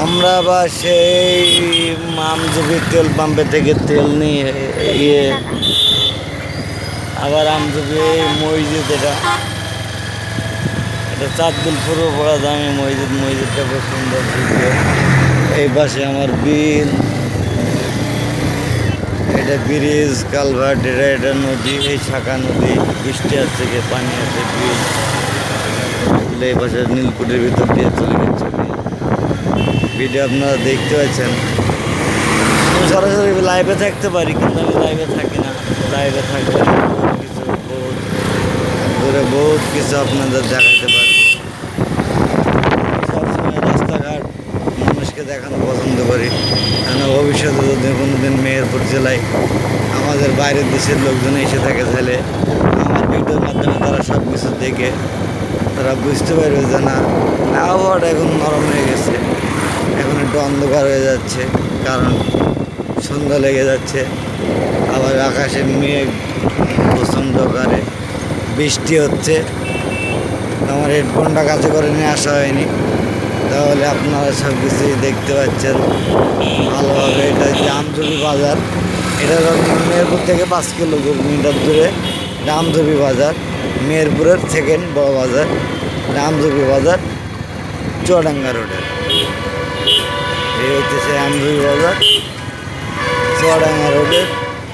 আমরা আবার সেই আমজুবি তেল পাম্পে থেকে তেল নিয়ে আবার আমজুবি মসজিদ এটা চাঁদবিল পূর্ব পড়া দামি মসজিদটা খুব সুন্দর দিকে। এই পাশে আমার বিল, এটা ব্রিজ কালভার্ট, এটা নদী, এই শাখা নদী, বৃষ্টি আসছে পানি আছে, বিল। এই পাশে নীলকুটির ভিতর দিয়ে চলে গেছে ভিডিও আপনারা দেখতে পাচ্ছেন। আমি সরাসরি লাইভে থাকতে পারি, কিন্তু আমি লাইভে থাকি না। লাইভে থাকলে বহুত কিছু আপনাদের দেখাতে পারবো। সবসময় রাস্তাঘাট মানুষকে দেখানো পছন্দ করি, কেন ভবিষ্যতে যদি কোনোদিন মেহেরপুর জেলায় আমাদের বাইরের দেশের লোকজন এসে থাকে, তাহলে আমার ভিডিওর মাধ্যমে তারা সব কিছু দেখে তারা বুঝতে পারবে যে না, আবহাওয়াটা এখন নরম হয়ে গেছে, এখন একটু অন্ধকার হয়ে যাচ্ছে, কারণ সন্ধ্যা লেগে যাচ্ছে। আবার আকাশে মেঘ প্রচণ্ড আকারে, বৃষ্টি হচ্ছে। আমার হেডফোনটা কাছে করে নিয়ে আসা হয়নি, তাহলে আপনারা সব কিছুই দেখতে পাচ্ছেন ভালোভাবে। এটা হচ্ছে আমজুবি বাজার, এটা মেহেরপুর থেকে 5 কিলোমিটার দূরে আমজুবি বাজার, মেহেরপুরের সেকেন্ড বড় বাজার আমজুবি বাজার, চুয়াডাঙ্গা রোডের। এই হচ্ছে সেই আমজুবি বাজার চুয়াডাঙ্গা রোডের।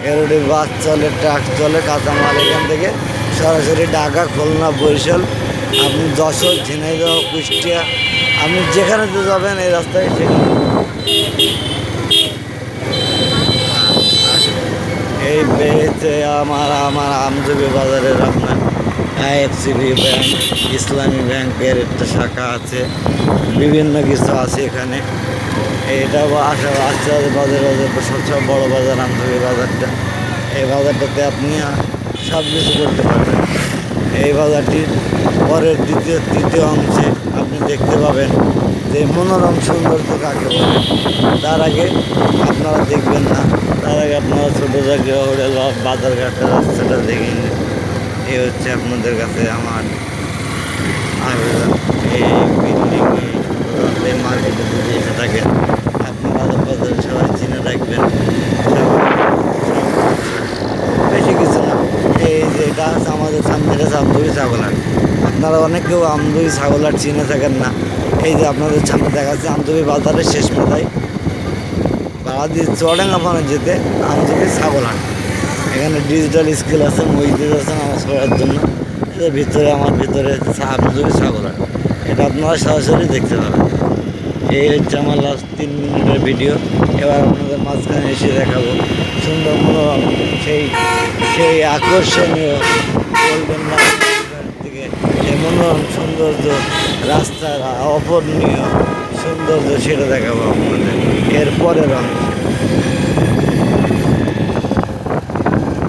এ রোডে বাস চলে, ট্রাক চলে, কাঁচামাল এখান থেকে সরাসরি ঢাকা, খুলনা, বরিশাল, আপনি যশোর, ঝিনাইদহ, কুষ্টিয়া, আপনি যেখানে যাবেন এই রাস্তায় সেখানে। এই বেড়েতে আমার আমজুবি বাজারের আপনার আইএফসিবি ব্যাংক, ইসলামী ব্যাংকের একটা শাখা আছে, বিভিন্ন কিছু আছে এখানে। এটা আশা বাজার সবচেয়ে বড় বাজার আমজুবি বাজারটা। এই বাজারটাতে আপনি সব কিছু করতে পারবেন। এই বাজারটির পরের তৃতীয় অংশে আপনি দেখতে পাবেন যে মনোরম সৌন্দর্য কাকে বলে। তার আগে আপনারা দেখবেন না, তার আগে আপনারা ছোটো জায়গা হোটেল বা বাজারঘাটের রাস্তাটা দেখে নিন। এই হচ্ছে আপনাদের কাছে আমার আবেদন। এই বিল্ডিং এই মার্কেটে যদি এসে থাকেন, আপনারা বাজারে সবাই চিনে রাখবেন। বেশি কিছু না, এই যে এটা আছে আমাদের সামনে, এটা আমজুবি ছাগলহাট। আপনারা অনেকেও আমজুবি ছাগলহাট চিনে থাকেন না। এই যে আপনাদের সামনে দেখা যাচ্ছে আমজুবি বাজারের শেষ মাথায় বাড়ি চুয়াডাঙ্গা পানে যেতে আমজুবি ছাগলহাট। এখানে ডিজিটাল স্কেল আছে, মসজিদ আছে নামাজ পড়ার জন্য। এর ভিতরে আমার ভিতরে আমজুবি ছাগলহাট, এটা আপনারা সরাসরি দেখতে পাবেন। এই হচ্ছে আমার লাস্ট 3 মিনিটের ভিডিও। এবার আপনাদের মাঝখানে এসে দেখাবো সুন্দর মনোরম সেই আকর্ষণীয় বলবেন না থেকে যে মনোরম সৌন্দর্য, রাস্তার অপূরণীয় সৌন্দর্য, সেটা দেখাবো আপনাদের এর পরের অংশে।